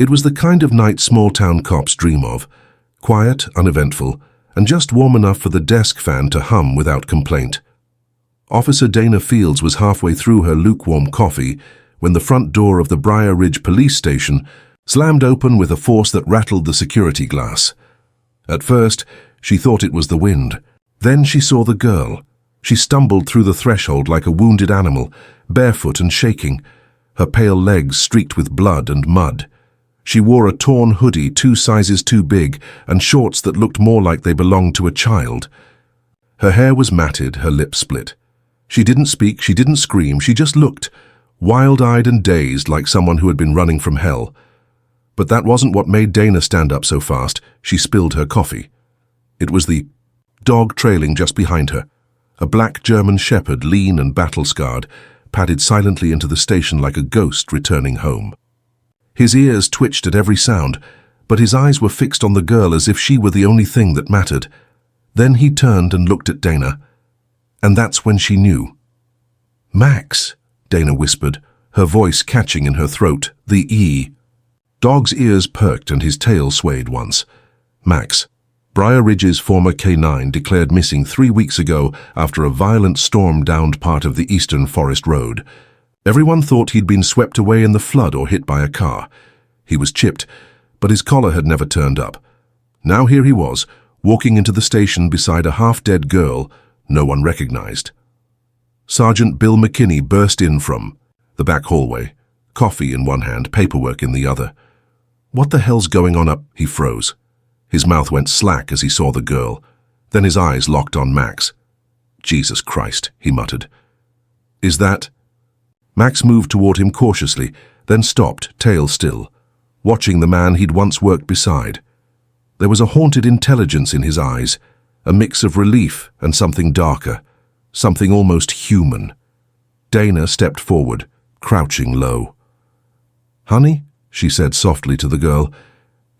It was the kind of night small-town cops dream of. Quiet, uneventful, and just warm enough for the desk fan to hum without complaint. Officer Dana Fields was halfway through her lukewarm coffee when the front door of the Briar Ridge police station slammed open with a force that rattled the security glass. At first, she thought it was the wind. Then she saw the girl. She stumbled through the threshold like a wounded animal, barefoot and shaking, her pale legs streaked with blood and mud. She wore a torn hoodie 2 sizes too big and shorts that looked more like they belonged to a child. Her hair was matted, her lips split. She didn't speak, she didn't scream, she just looked, wild-eyed and dazed like someone who had been running from hell. But that wasn't what made Dana stand up so fast. She spilled her coffee. It was the dog trailing just behind her. A black German shepherd, lean and battle-scarred, padded silently into the station like a ghost returning home. His ears twitched at every sound, but his eyes were fixed on the girl as if she were the only thing that mattered. Then he turned and looked at Dana, and that's when she knew. "Max," Dana whispered, her voice catching in her throat, the E. Dog's ears perked and his tail swayed once. Max. Briar Ridge's former K9 declared missing 3 weeks ago after a violent storm downed part of the Eastern Forest Road. Everyone thought he'd been swept away in the flood or hit by a car. He was chipped, but his collar had never turned up. Now here he was, walking into the station beside a half-dead girl no one recognized. Sergeant Bill McKinney burst in from the back hallway, coffee in one hand, paperwork in the other. "What the hell's going on up?" He froze. His mouth went slack as he saw the girl. Then his eyes locked on Max. "Jesus Christ," he muttered. "Is that—" Max moved toward him cautiously, then stopped, tail still, watching the man he'd once worked beside. There was a haunted intelligence in his eyes, a mix of relief and something darker, something almost human. Dana stepped forward, crouching low. "Honey," she said softly to the girl,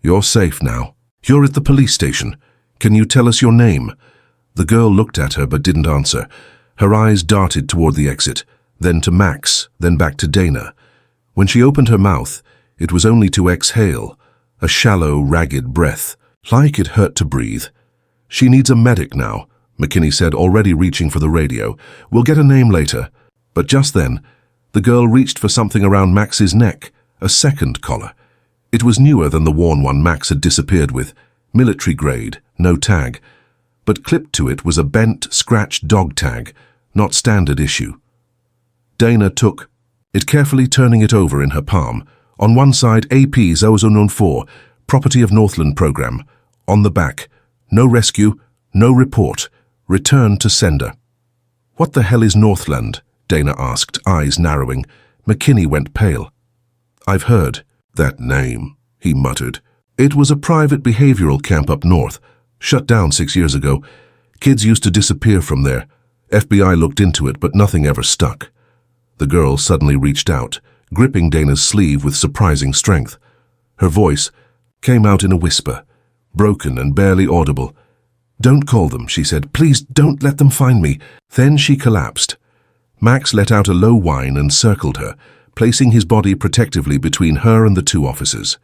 "you're safe now. You're at the police station. Can you tell us your name?" The girl looked at her but didn't answer. Her eyes darted toward the exit, then to Max, then back to Dana. When she opened her mouth, it was only to exhale, a shallow, ragged breath, like it hurt to breathe. "She needs a medic now," McKinney said, already reaching for the radio. "We'll get a name later." But just then, the girl reached for something around Max's neck, a second collar. It was newer than the worn one Max had disappeared with, military grade, no tag. But clipped to it was a bent, scratched dog tag, not standard issue. Dana took it, carefully turning it over in her palm. On one side, AP 004, Property of Northland Program. On the back, no rescue, no report, return to sender. "What the hell is Northland?" Dana asked, eyes narrowing. McKinney went pale. "I've heard that name," he muttered. "It was a private behavioral camp up north, shut down 6 years ago. Kids used to disappear from there. FBI looked into it, but nothing ever stuck." The girl suddenly reached out, gripping Dana's sleeve with surprising strength. Her voice came out in a whisper, broken and barely audible. "Don't call them," she said. "Please don't let them find me." Then she collapsed. Max let out a low whine and circled her, placing his body protectively between her and the 2 officers.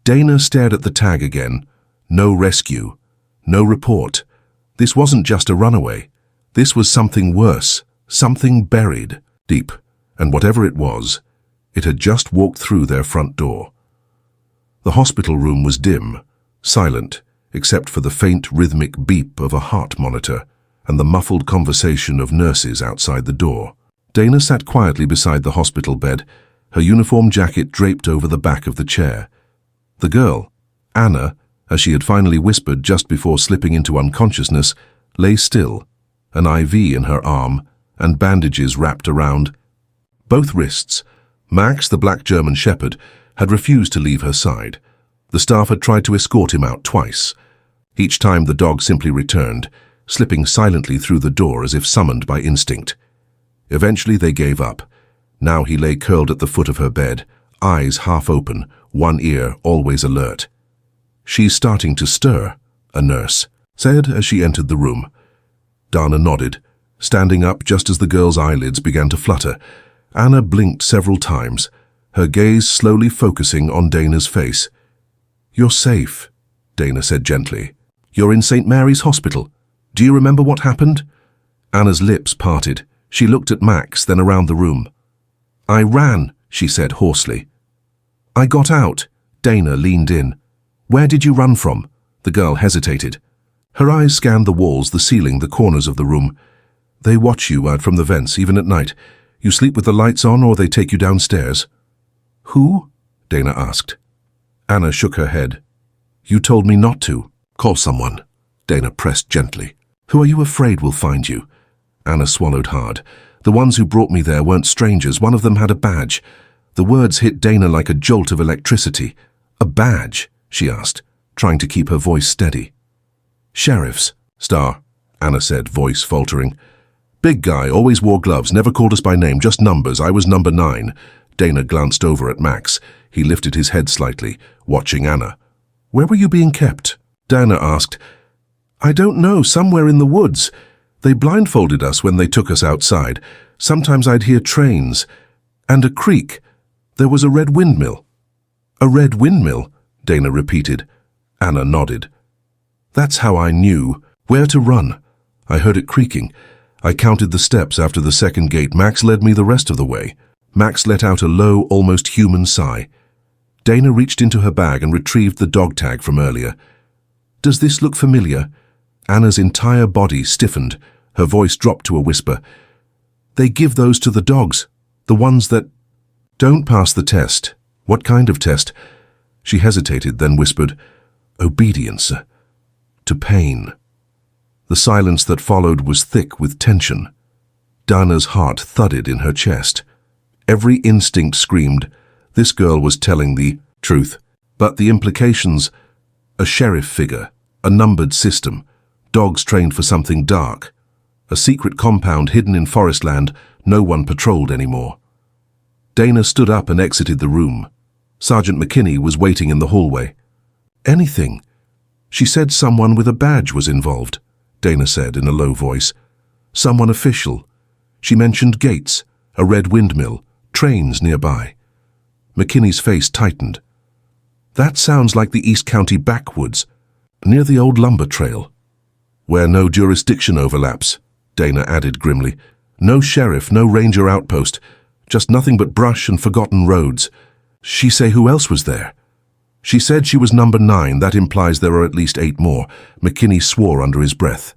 Dana stared at the tag again. No rescue. No report. This wasn't just a runaway. This was something worse, something buried deep, and whatever it was, it had just walked through their front door. The hospital room was dim, silent, except for the faint rhythmic beep of a heart monitor and the muffled conversation of nurses outside the door. Dana sat quietly beside the hospital bed, her uniform jacket draped over the back of the chair. The girl, Anna, as she had finally whispered just before slipping into unconsciousness, lay still, an IV in her arm and bandages wrapped around both wrists. Max, the black German shepherd, had refused to leave her side. The staff had tried to escort him out twice. Each time the dog simply returned, slipping silently through the door as if summoned by instinct. Eventually they gave up. Now he lay curled at the foot of her bed, eyes half open, one ear always alert. "She's starting to stir," a nurse said as she entered the room. Dana nodded, standing up just as the girl's eyelids began to flutter. Anna blinked several times. her gaze slowly focusing on Dana's face. "You're safe," Dana said gently. "You're in St. Mary's Hospital. Do you remember what happened?" Anna's lips parted. She looked at Max, then around the room. "I ran," she said hoarsely. "I got out." Dana leaned in. "Where did you run from?" The girl hesitated. Her eyes scanned the walls, the ceiling, the corners of the room. "They watch you out from the vents, even at night. You sleep with the lights on or they take you downstairs." "Who?" Dana asked. Anna shook her head. "You told me not to. Call someone." Dana pressed gently. "Who are you afraid will find you?" Anna swallowed hard. "The ones who brought me there weren't strangers. One of them had a badge." The words hit Dana like a jolt of electricity. "A badge?" she asked, trying to keep her voice steady. "Sheriffs, Star," Anna said, voice faltering. "Big guy, always wore gloves, never called us by name, just numbers. I was number 9. Dana glanced over at Max. He lifted his head slightly, watching Anna. "Where were you being kept?" Dana asked. "I don't know, somewhere in the woods. They blindfolded us when they took us outside. Sometimes I'd hear trains. And a creek. There was a red windmill." "A red windmill?" Dana repeated. Anna nodded. "That's how I knew where to run. I heard it creaking. I counted the steps after the second gate. Max led me the rest of the way." Max let out a low, almost human sigh. Dana reached into her bag and retrieved the dog tag from earlier. "Does this look familiar?" Anna's entire body stiffened. Her voice dropped to a whisper. "They give those to the dogs. The ones that don't pass the test." "What kind of test?" She hesitated, then whispered, "Obedience. To pain." The silence that followed was thick with tension. Dana's heart thudded in her chest. Every instinct screamed, this girl was telling the truth. But the implications, a sheriff figure, a numbered system, dogs trained for something dark, a secret compound hidden in forest land no one patrolled anymore. Dana stood up and exited the room. Sergeant McKinney was waiting in the hallway. "Anything?" "She said someone with a badge was involved," Dana said in a low voice. "Someone official. She mentioned gates, a red windmill, trains nearby." McKinney's face tightened. "That sounds like the East County backwoods, near the old lumber trail." "Where no jurisdiction overlaps," Dana added grimly. "No sheriff, no ranger outpost, just nothing but brush and forgotten roads." "She say who else was there?" "She said she was number 9. That implies there are at least 8 more. McKinney swore under his breath.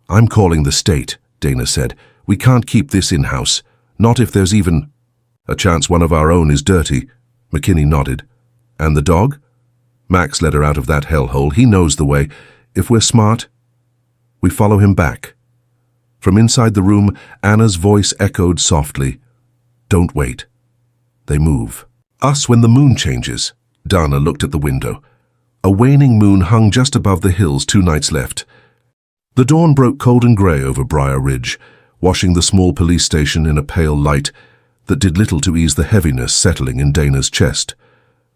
"I'm calling the state," Dana said. "We can't keep this in-house. Not if there's even a chance one of our own is dirty." McKinney nodded. "And the dog?" "Max led her out of that hellhole. He knows the way. If we're smart, we follow him back." From inside the room, Anna's voice echoed softly. "Don't wait. They move. Us when the moon changes." Dana looked at the window. A waning moon hung just above the hills 2 nights left. The dawn broke cold and grey over Briar Ridge, washing the small police station in a pale light that did little to ease the heaviness settling in Dana's chest.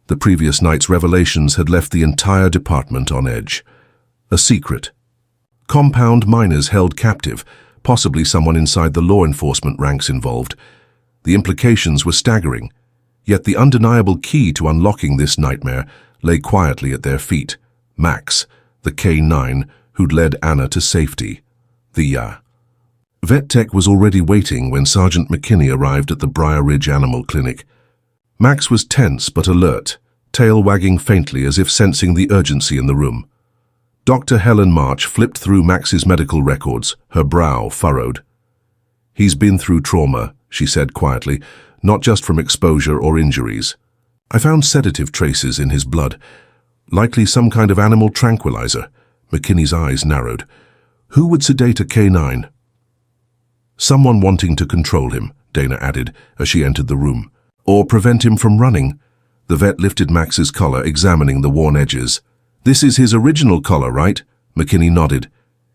The previous night's revelations had left the entire department on edge. A secret. Compound miners held captive, possibly someone inside the law enforcement ranks involved. The implications were staggering. Yet the undeniable key to unlocking this nightmare lay quietly at their feet. Max, the K9, who'd led Anna to safety. Vet Tech was already waiting when Sergeant McKinney arrived at the Briar Ridge Animal Clinic. Max was tense but alert, tail wagging faintly as if sensing the urgency in the room. Dr. Helen March flipped through Max's medical records, her brow furrowed. "He's been through trauma," she said quietly, "not just from exposure or injuries. I found sedative traces in his blood, likely some kind of animal tranquilizer." McKinney's eyes narrowed. "Who would sedate a K9? "Someone wanting to control him," Dana added as she entered the room. "Or prevent him from running." The vet lifted Max's collar, examining the worn edges. "This is his original collar, right?" McKinney nodded.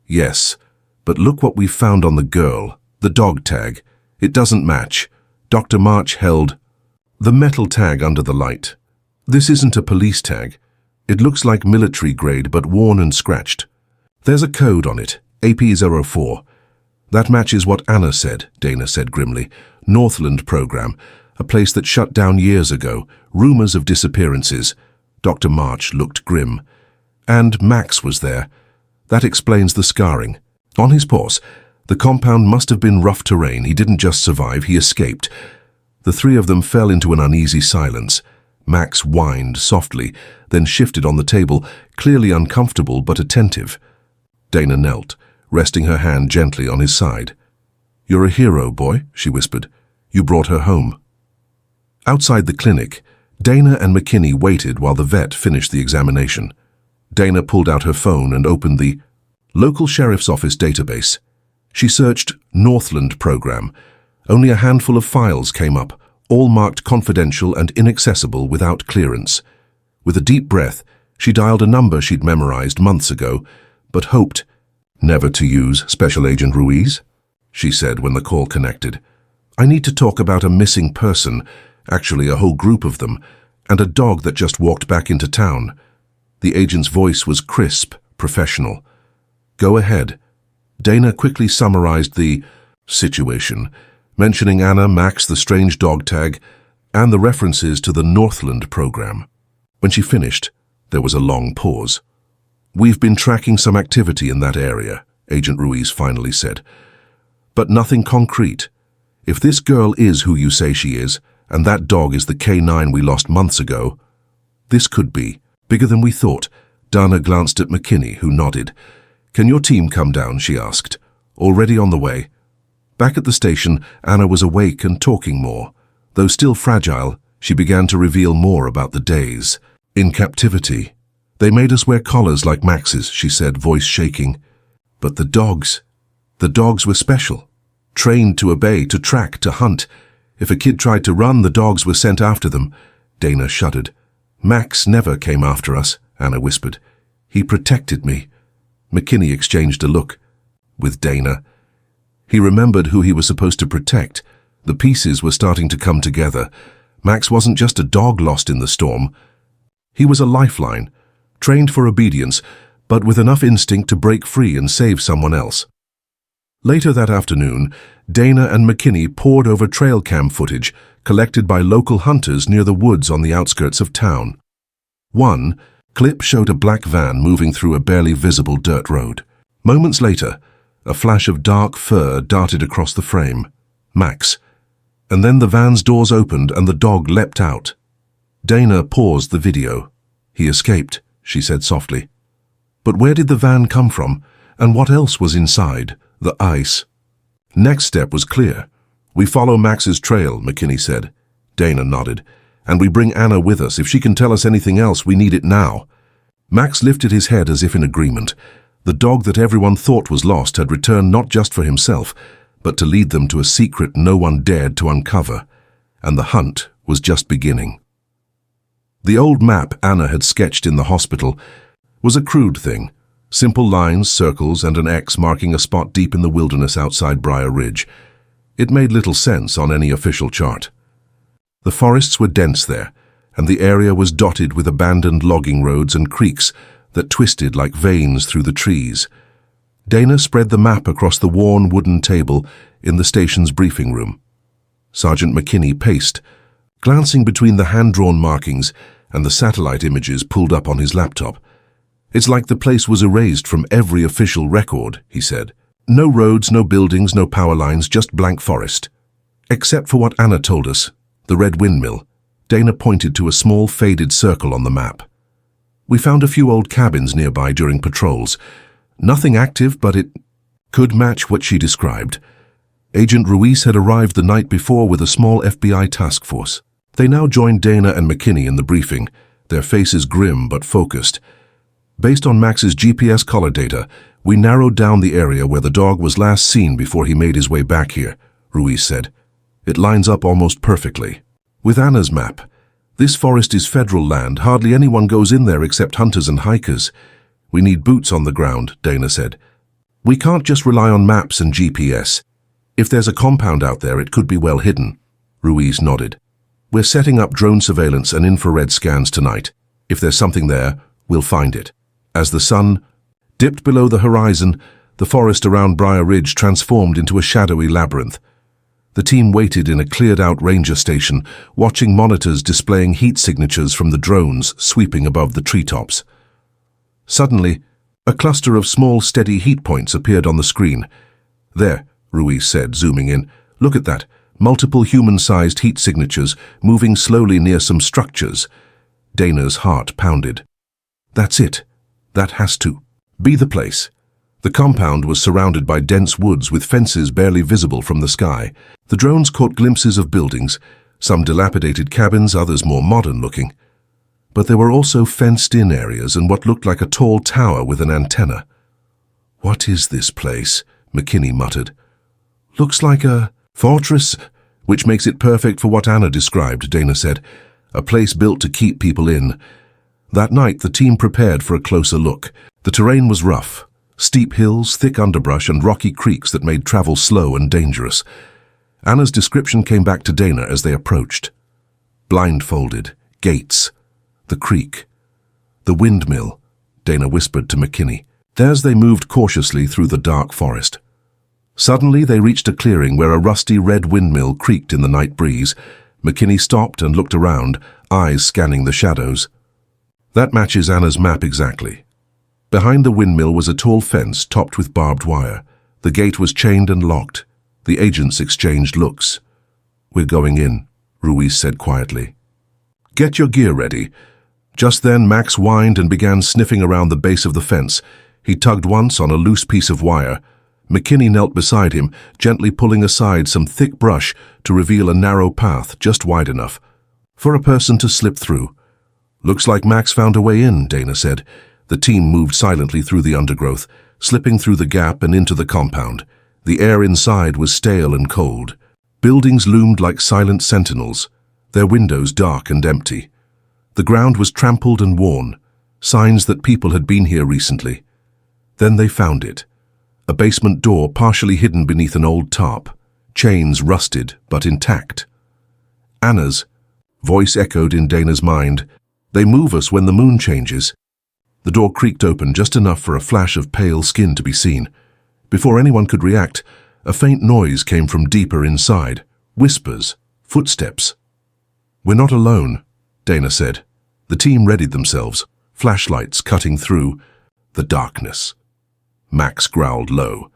"Yes, but look what we found on the girl, the dog tag. It doesn't match." Dr. March held the metal tag under the light. "This isn't a police tag. It looks like military grade but worn and scratched. There's a code on it, AP04. "That matches what Anna said," Dana said grimly. "Northland program. a place that shut down years ago, rumors of disappearances. Dr. March looked grim. And Max was there. That explains the scarring. On his paws, the compound must have been rough terrain. He didn't just survive, he escaped. The three of them fell into an uneasy silence. Max whined softly, then shifted on the table, clearly uncomfortable but attentive. Dana knelt, resting her hand gently on his side. "You're a hero, boy," she whispered. "You brought her home." Outside the clinic, Dana and McKinney waited while the vet finished the examination. Dana pulled out her phone and opened the local sheriff's office database. She searched Northland program. Only a handful of files came up, all marked confidential and inaccessible without clearance. With a deep breath, she dialed a number she'd memorized months ago, but hoped never to use Special Agent Ruiz, she said when the call connected. "I need to talk about a missing person, actually a whole group of them, and a dog that just walked back into town." The agent's voice was crisp, professional. "Go ahead." Dana quickly summarized the situation, mentioning Anna, Max, the strange dog tag, and the references to the Northland program. When she finished, there was a long pause. "We've been tracking some activity in that area," Agent Ruiz finally said. "But nothing concrete. If this girl is who you say she is, and that dog is the K9 we lost months ago, this could be bigger than we thought." Dana glanced at McKinney, who nodded. "Can your team come down?" she asked. "Already on the way." Back at the station, Anna was awake and talking more. Though still fragile, she began to reveal more about the days in captivity. "They made us wear collars like Max's," she said, voice shaking. "But the dogs were special. Trained to obey, to track, to hunt. If a kid tried to run, the dogs were sent after them." Dana shuddered. "Max never came after us," Anna whispered. "He protected me." McKinney exchanged a look with Dana. He remembered who he was supposed to protect. The pieces were starting to come together. Max wasn't just a dog lost in the storm. He was a lifeline, trained for obedience, but with enough instinct to break free and save someone else. Later that afternoon, Dana and McKinney pored over trail cam footage collected by local hunters near the woods on the outskirts of town. One clip showed a black van moving through a barely visible dirt road. Moments later, a flash of dark fur darted across the frame. Max. And then the van's doors opened and the dog leapt out. Dana paused the video. "He escaped," she said softly. "But where did the van come from? And what else was inside? The ice?" Next step was clear. "We follow Max's trail," McKinney said. Dana nodded. "And we bring Anna with us. If she can tell us anything else, we need it now." Max lifted his head as if in agreement. The dog that everyone thought was lost had returned not just for himself, but to lead them to a secret no one dared to uncover. And the hunt was just beginning. The old map Anna had sketched in the hospital was a crude thing. Simple lines, circles, and an X marking a spot deep in the wilderness outside Briar Ridge. It made little sense on any official chart. The forests were dense there, and the area was dotted with abandoned logging roads and creeks that twisted like veins through the trees. Dana spread the map across the worn wooden table in the station's briefing room. Sergeant McKinney paced, glancing between the hand-drawn markings and the satellite images pulled up on his laptop. "It's like the place was erased from every official record," he said. "No roads, no buildings, no power lines, just blank forest. Except for what Anna told us, the red windmill." Dana pointed to a small faded circle on the map. "We found a few old cabins nearby during patrols. Nothing active, but it could match what she described. Agent Ruiz had arrived the night before with a small FBI task force." They now joined Dana and McKinney in the briefing, their faces grim but focused. "Based on Max's GPS collar data, we narrowed down the area where the dog was last seen before he made his way back here," Ruiz said. "It lines up almost perfectly with Anna's map. This forest is federal land. Hardly anyone goes in there except hunters and hikers. We need boots on the ground," Dana said. "We can't just rely on maps and GPS. If there's a compound out there, it could be well hidden." Ruiz nodded. "We're setting up drone surveillance and infrared scans tonight. If there's something there, we'll find it." As the sun dipped below the horizon, the forest around Briar Ridge transformed into a shadowy labyrinth. The team waited in a cleared-out ranger station, watching monitors displaying heat signatures from the drones sweeping above the treetops. Suddenly, a cluster of small, steady heat points appeared on the screen. "There," Ruiz said, zooming in. "Look at that. Multiple human-sized heat signatures moving slowly near some structures." Dana's heart pounded. "That's it. That has to be the place." The compound was surrounded by dense woods with fences barely visible from the sky. The drones caught glimpses of buildings, some dilapidated cabins, others more modern-looking. But there were also fenced-in areas and what looked like a tall tower with an antenna. "What is this place?" McKinney muttered. "Looks like a fortress, which makes it perfect for what Anna described," Dana said. "A place built to keep people in." That night, the team prepared for a closer look. The terrain was rough. Steep hills, thick underbrush, and rocky creeks that made travel slow and dangerous. Anna's description came back to Dana as they approached. Blindfolded, gates, the creek, the windmill, Dana whispered to McKinney. As they moved cautiously through the dark forest. Suddenly they reached a clearing where a rusty red windmill creaked in the night breeze. McKinney stopped and looked around, eyes scanning the shadows. "That matches Anna's map exactly." Behind the windmill was a tall fence topped with barbed wire. The gate was chained and locked. The agents exchanged looks. "We're going in," Ruiz said quietly. "Get your gear ready." Just then Max whined and began sniffing around the base of the fence. He tugged once on a loose piece of wire. McKinney knelt beside him, gently pulling aside some thick brush to reveal a narrow path just wide enough for a person to slip through. "Looks like Max found a way in," Dana said. The team moved silently through the undergrowth, slipping through the gap and into the compound. The air inside was stale and cold. Buildings loomed like silent sentinels, their windows dark and empty. The ground was trampled and worn, signs that people had been here recently. Then they found it. A basement door partially hidden beneath an old tarp, chains rusted but intact. Anna's voice echoed in Dana's mind. "They move us when the moon changes." The door creaked open just enough for a flash of pale skin to be seen. Before anyone could react, a faint noise came from deeper inside. Whispers, footsteps. "We're not alone," Dana said. The team readied themselves, flashlights cutting through the darkness. Max growled low,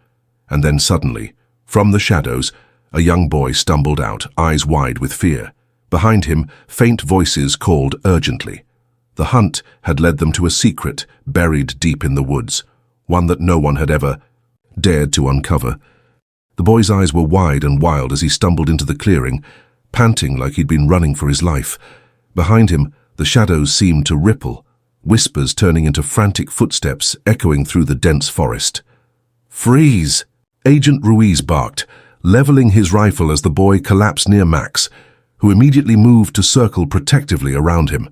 and then suddenly, from the shadows, a young boy stumbled out, eyes wide with fear. Behind him, faint voices called urgently. The hunt had led them to a secret buried deep in the woods, one that no one had ever dared to uncover. The boy's eyes were wide and wild as he stumbled into the clearing, panting like he'd been running for his life. Behind him, the shadows seemed to ripple, whispers turning into frantic footsteps echoing through the dense forest. "Freeze!" Agent Ruiz barked, leveling his rifle as the boy collapsed near Max, who immediately moved to circle protectively around him.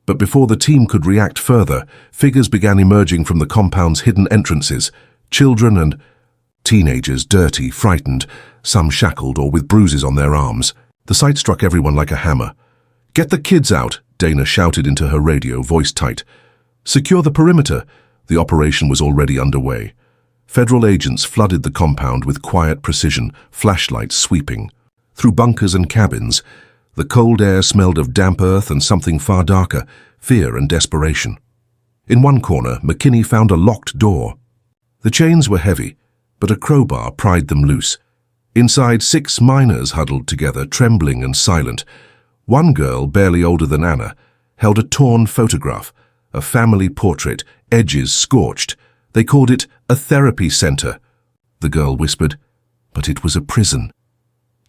But before the team could react further, figures began emerging from the compound's hidden entrances, children and teenagers, dirty, frightened, some shackled or with bruises on their arms. The sight struck everyone like a hammer. "Get the kids out!" Dana shouted into her radio, voice tight. "Secure the perimeter." The operation was already underway. Federal agents flooded the compound with quiet precision, flashlights sweeping. Through bunkers and cabins, the cold air smelled of damp earth and something far darker, fear and desperation. In one corner, McKinney found a locked door. The chains were heavy, but a crowbar pried them loose. Inside, 6 miners huddled together, trembling and silent. One girl, barely older than Anna, held a torn photograph, a family portrait, edges scorched. They called it a therapy center, the girl whispered, but it was a prison.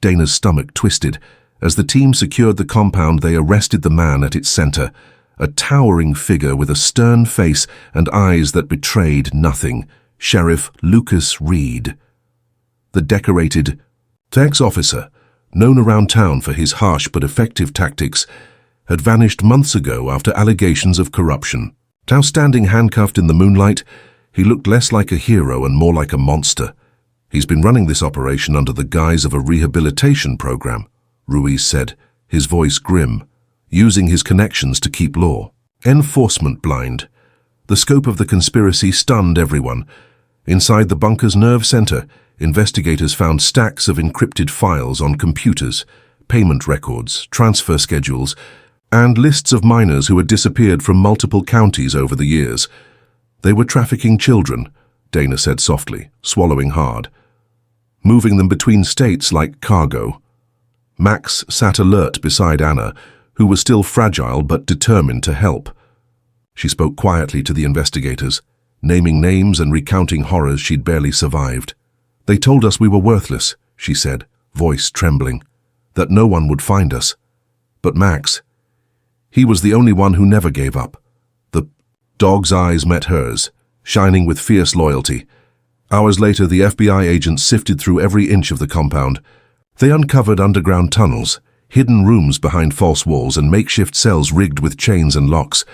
Dana's stomach twisted. As the team secured the compound, they arrested the man at its center, a towering figure with a stern face and eyes that betrayed nothing, Sheriff Lucas Reed. The decorated tax officer, known around town for his harsh but effective tactics, had vanished months ago after allegations of corruption. Now standing handcuffed in the moonlight, he looked less like a hero and more like a monster. "He's been running this operation under the guise of a rehabilitation program," Ruiz said, his voice grim, using his connections to keep law. Enforcement blind. The scope of the conspiracy stunned everyone. Inside the bunker's nerve center, investigators found stacks of encrypted files on computers, payment records, transfer schedules, and lists of minors who had disappeared from multiple counties over the years. They were trafficking children, Dana said softly, swallowing hard, moving them between states like cargo. Max sat alert beside Anna, who was still fragile but determined to help. She spoke quietly to the investigators, naming names and recounting horrors she'd barely survived. "They told us we were worthless," she said, voice trembling, "that no one would find us. But Max, he was the only one who never gave up." The dog's eyes met hers, shining with fierce loyalty. Hours later, the FBI agents sifted through every inch of the compound. They uncovered underground tunnels, hidden rooms behind false walls, and makeshift cells rigged with chains and locks.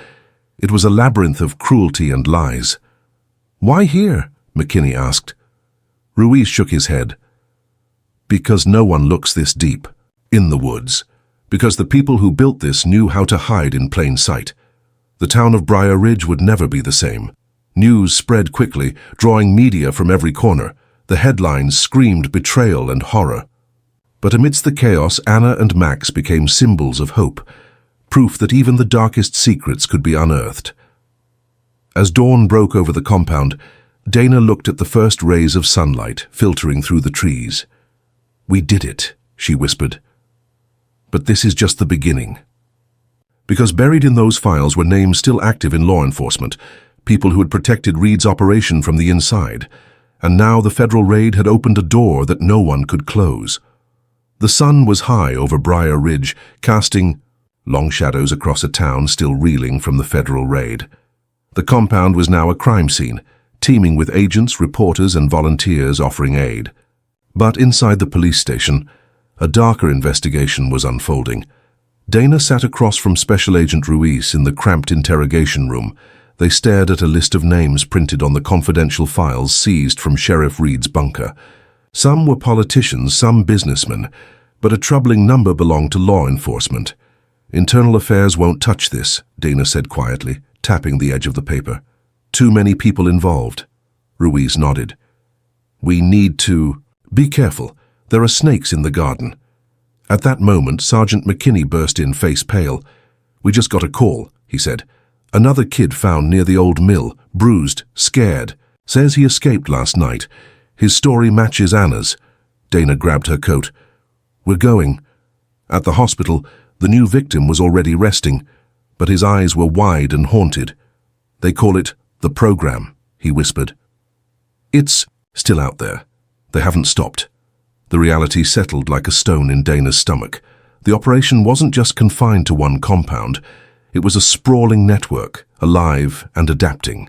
It was a labyrinth of cruelty and lies. "Why here?" McKinney asked. Ruiz shook his head. "Because no one looks this deep, in the woods. Because the people who built this knew how to hide in plain sight. The town of Briar Ridge would never be the same." News spread quickly, drawing media from every corner. The headlines screamed betrayal and horror. But amidst the chaos, Anna and Max became symbols of hope, proof that even the darkest secrets could be unearthed. As dawn broke over the compound, Dana looked at the first rays of sunlight filtering through the trees. "We did it," she whispered. "But this is just the beginning." Because buried in those files were names still active in law enforcement, people who had protected Reed's operation from the inside, and now the federal raid had opened a door that no one could close. The sun was high over Briar Ridge, casting long shadows across a town still reeling from the federal raid. The compound was now a crime scene, teeming with agents, reporters, and volunteers offering aid. But inside the police station, a darker investigation was unfolding. Dana sat across from Special Agent Ruiz in the cramped interrogation room. They stared at a list of names printed on the confidential files seized from Sheriff Reed's bunker. Some were politicians, some businessmen, but a troubling number belonged to law enforcement. "Internal Affairs won't touch this," Dana said quietly, tapping the edge of the paper. "Too many people involved." Ruiz nodded. "We need to be careful. There are snakes in the garden." At that moment, Sergeant McKinney burst in, face pale. "We just got a call," he said. "Another kid found near the old mill, bruised, scared. Says he escaped last night. His story matches Anna's." Dana grabbed her coat. "We're going." At the hospital, the new victim was already resting, but his eyes were wide and haunted. "They call it the program," he whispered. "It's still out there. They haven't stopped." The reality settled like a stone in Dana's stomach. The operation wasn't just confined to one compound. It was a sprawling network, alive and adapting.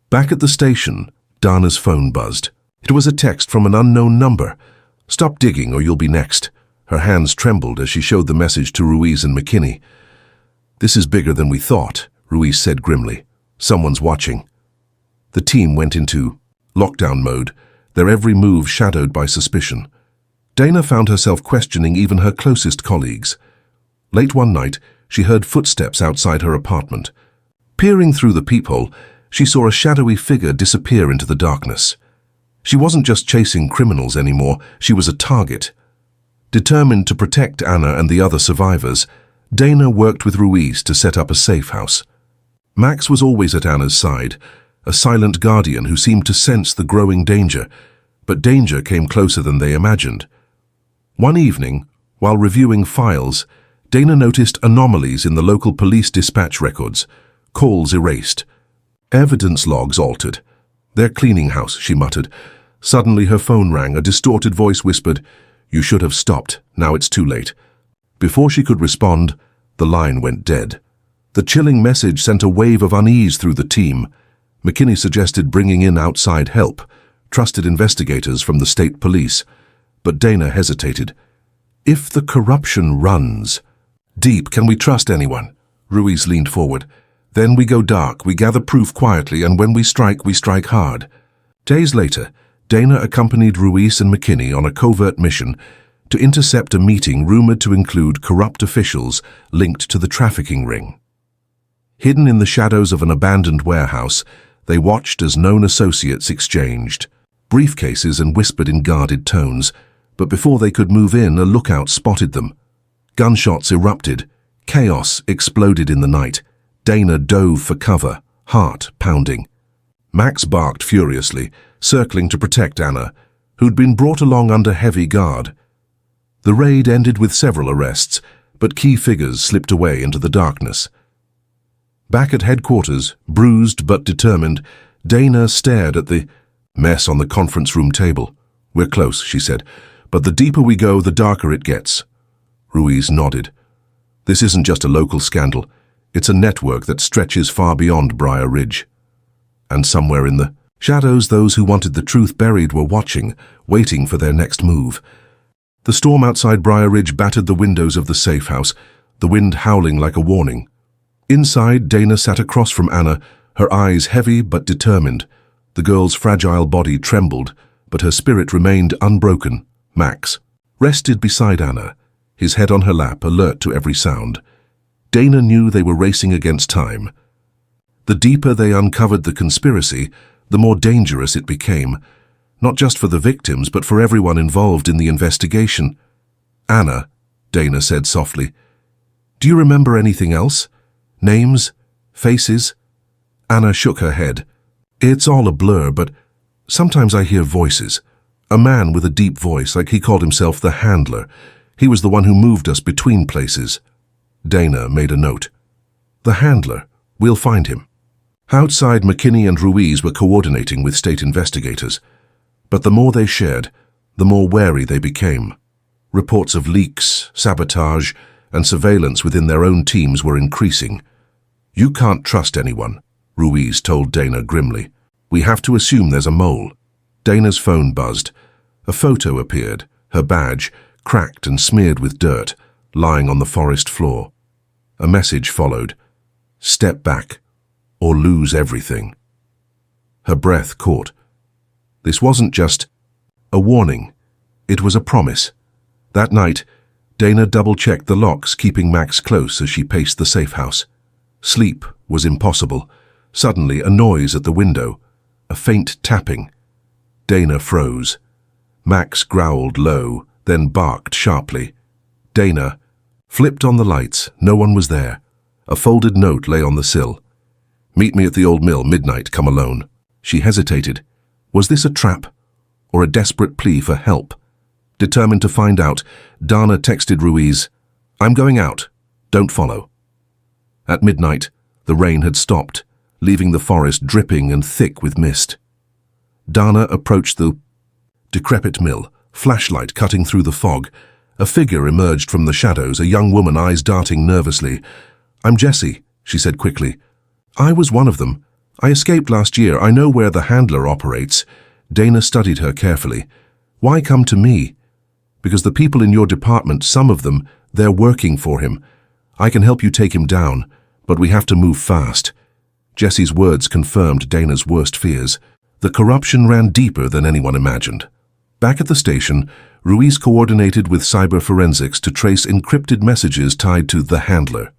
Back at the station, Dana's phone buzzed. It was a text from an unknown number. "Stop digging or you'll be next." Her hands trembled as she showed the message to Ruiz and McKinney. "This is bigger than we thought," Ruiz said grimly. "Someone's watching." The team went into lockdown mode, their every move shadowed by suspicion. Dana found herself questioning even her closest colleagues. Late one night, she heard footsteps outside her apartment. Peering through the peephole, she saw a shadowy figure disappear into the darkness. She wasn't just chasing criminals anymore, she was a target. Determined to protect Anna and the other survivors, Dana worked with Ruiz to set up a safe house. Max was always at Anna's side, a silent guardian who seemed to sense the growing danger, but danger came closer than they imagined. One evening, while reviewing files, Dana noticed anomalies in the local police dispatch records, calls erased, evidence logs altered. "Their cleaning house," she muttered. Suddenly her phone rang. A distorted voice whispered, "You should have stopped. Now it's too late." Before she could respond, the line went dead. The chilling message sent a wave of unease through the team. McKinney suggested bringing in outside help, trusted investigators from the state police. But Dana hesitated. "If the corruption runs deep, can we trust anyone?" Ruiz leaned forward. "Then we go dark, we gather proof quietly, and when we strike hard." Days later, Dana accompanied Ruiz and McKinney on a covert mission to intercept a meeting rumored to include corrupt officials linked to the trafficking ring. Hidden in the shadows of an abandoned warehouse, they watched as known associates exchanged briefcases, and whispered in guarded tones. But before they could move in, a lookout spotted them. Gunshots erupted. Chaos exploded in the night. Dana dove for cover, heart pounding. Max barked furiously, circling to protect Anna, who'd been brought along under heavy guard. The raid ended with several arrests, but key figures slipped away into the darkness. Back at headquarters, bruised but determined, Dana stared at the mess on the conference room table. "We're close," she said, "but the deeper we go, the darker it gets." Ruiz nodded. "This isn't just a local scandal. It's a network that stretches far beyond Briar Ridge." And somewhere in the shadows, those who wanted the truth buried were watching, waiting for their next move. The storm outside Briar Ridge battered the windows of the safe house, the wind howling like a warning. Inside, Dana sat across from Anna, her eyes heavy but determined. The girl's fragile body trembled, but her spirit remained unbroken. Max rested beside Anna, his head on her lap, alert to every sound. Dana knew they were racing against time. The deeper they uncovered the conspiracy, the more dangerous it became, not just for the victims, but for everyone involved in the investigation. "Anna," Dana said softly, "do you remember anything else? Names? Faces?" Anna shook her head. "It's all a blur, but sometimes I hear voices. A man with a deep voice, like he called himself the Handler. He was the one who moved us between places." Dana made a note. "The Handler. We'll find him." Outside, McKinney and Ruiz were coordinating with state investigators. But the more they shared, the more wary they became. Reports of leaks, sabotage, and surveillance within their own teams were increasing. "You can't trust anyone," Ruiz told Dana grimly. "We have to assume there's a mole." Dana's phone buzzed. A photo appeared, her badge, cracked and smeared with dirt, lying on the forest floor. A message followed. "Step back, or lose everything." Her breath caught. This wasn't just a warning. It was a promise. That night, Dana double-checked the locks, keeping Max close as she paced the safe house. Sleep was impossible. Suddenly, a noise at the window, a faint tapping. Dana froze. Max growled low, then barked sharply. Dana flipped on the lights. No one was there. A folded note lay on the sill. "Meet me at the old mill, midnight, come alone." She hesitated. Was this a trap, or a desperate plea for help? Determined to find out, Dana texted Ruiz, "I'm going out. Don't follow." At midnight, the rain had stopped, leaving the forest dripping and thick with mist. Dana approached the decrepit mill, flashlight cutting through the fog. A figure emerged from the shadows, a young woman, eyes darting nervously. "I'm Jessie," she said quickly. "I was one of them. I escaped last year. I know where the Handler operates." Dana studied her carefully. "Why come to me?" "Because the people in your department, some of them, they're working for him. I can help you take him down, but we have to move fast." Jessie's words confirmed Dana's worst fears. The corruption ran deeper than anyone imagined. Back at the station, Ruiz coordinated with cyber forensics to trace encrypted messages tied to the Handler.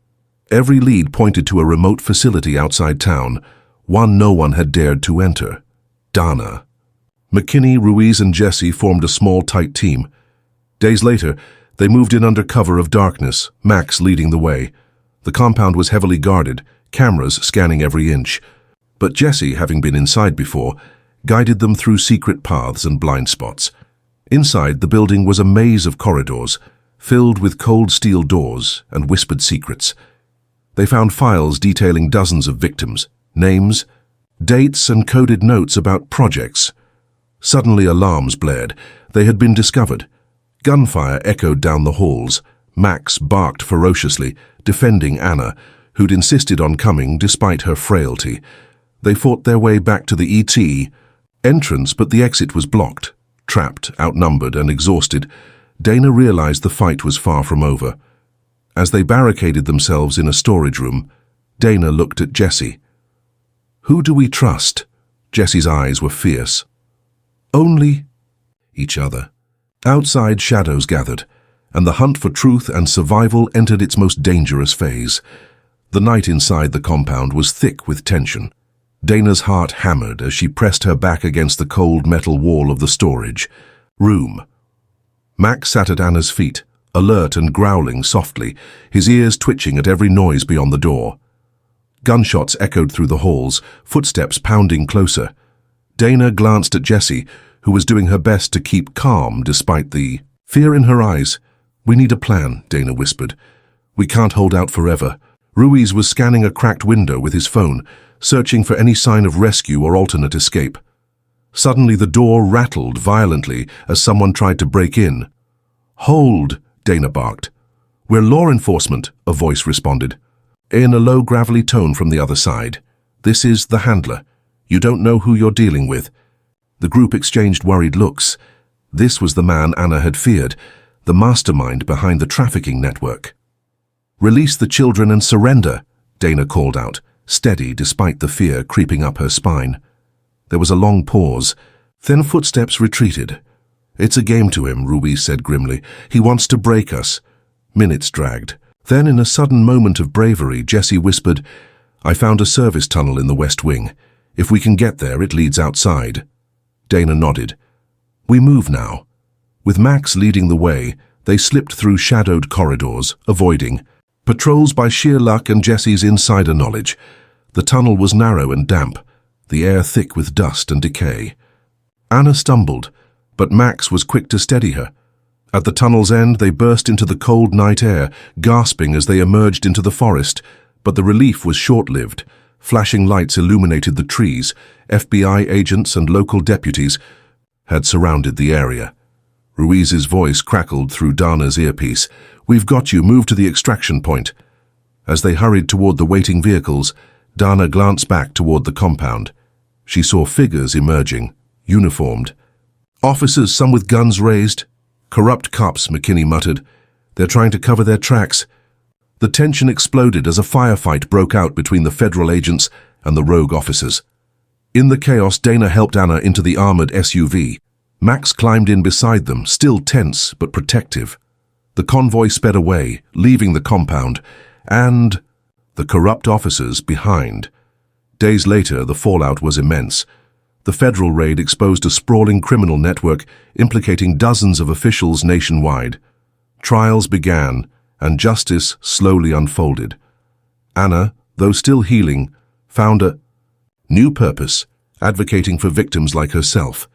Every lead pointed to a remote facility outside town, one no one had dared to enter. Dana. McKinney, Ruiz, and Jessie formed a small, tight team. Days later, they moved in under cover of darkness, Max leading the way. The compound was heavily guarded, cameras scanning every inch. But Jessie, having been inside before, guided them through secret paths and blind spots. Inside, the building was a maze of corridors, filled with cold steel doors and whispered secrets. They found files detailing dozens of victims, names, dates, and coded notes about projects. Suddenly alarms blared. They had been discovered. Gunfire echoed down the halls. Max barked ferociously, defending Anna, who'd insisted on coming despite her frailty. They fought their way back to the ET entrance, but the exit was blocked. Trapped, outnumbered, and exhausted, Dana realized the fight was far from over. As they barricaded themselves in a storage room, Dana looked at Jessie. "Who do we trust?" Jessie's eyes were fierce. "Only each other." Outside, shadows gathered, and the hunt for truth and survival entered its most dangerous phase. The night inside the compound was thick with tension. Dana's heart hammered as she pressed her back against the cold metal wall of the storage room. Max sat at Anna's feet, alert and growling softly, his ears twitching at every noise beyond the door. Gunshots echoed through the halls, footsteps pounding closer. Dana glanced at Jessie, who was doing her best to keep calm despite the fear in her eyes. "We need a plan," Dana whispered. "We can't hold out forever." Ruiz was scanning a cracked window with his phone, searching for any sign of rescue or alternate escape. Suddenly the door rattled violently as someone tried to break in. "Hold!" Dana barked. "We're law enforcement," a voice responded, in a low gravelly tone from the other side. "This is the handler. You don't know who you're dealing with." The group exchanged worried looks. This was the man Anna had feared, the mastermind behind the trafficking network. "Release the children and surrender," Dana called out, steady despite the fear creeping up her spine. There was a long pause. Then footsteps retreated. "It's a game to him," Ruiz said grimly. "He wants to break us." Minutes dragged. Then, in a sudden moment of bravery, Jessie whispered, "I found a service tunnel in the West Wing. If we can get there, it leads outside." Dana nodded. "We move now." With Max leading the way, they slipped through shadowed corridors, avoiding patrols by sheer luck and Jessie's insider knowledge. The tunnel was narrow and damp, the air thick with dust and decay. Anna stumbled, but Max was quick to steady her. At the tunnel's end, they burst into the cold night air, gasping as they emerged into the forest, but the relief was short-lived. Flashing lights illuminated the trees. FBI agents and local deputies had surrounded the area. Ruiz's voice crackled through Dana's earpiece. "We've got you. Move to the extraction point." As they hurried toward the waiting vehicles, Dana glanced back toward the compound. She saw figures emerging, uniformed. "Officers, some with guns raised." "Corrupt cops," McKinney muttered. "They're trying to cover their tracks." The tension exploded as a firefight broke out between the federal agents and the rogue officers. In the chaos, Dana helped Anna into the armored SUV. Max climbed in beside them, still tense but protective. The convoy sped away, leaving the compound, and the corrupt officers behind. Days later, the fallout was immense. The federal raid exposed a sprawling criminal network implicating dozens of officials nationwide. Trials began, and justice slowly unfolded. Anna, though still healing, found a new purpose, advocating for victims like herself.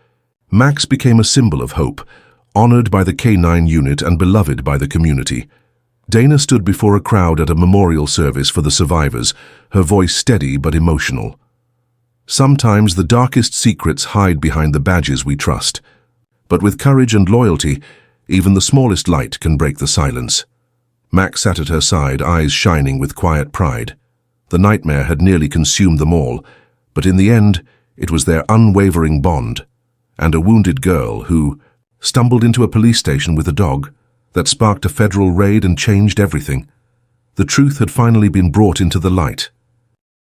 Max became a symbol of hope, honored by the K9 unit and beloved by the community. Dana stood before a crowd at a memorial service for the survivors, her voice steady but emotional. "Sometimes the darkest secrets hide behind the badges we trust. But with courage and loyalty, even the smallest light can break the silence." Max sat at her side, eyes shining with quiet pride. The nightmare had nearly consumed them all, but in the end, it was their unwavering bond, and a wounded girl who stumbled into a police station with a dog that sparked a federal raid and changed everything. The truth had finally been brought into the light.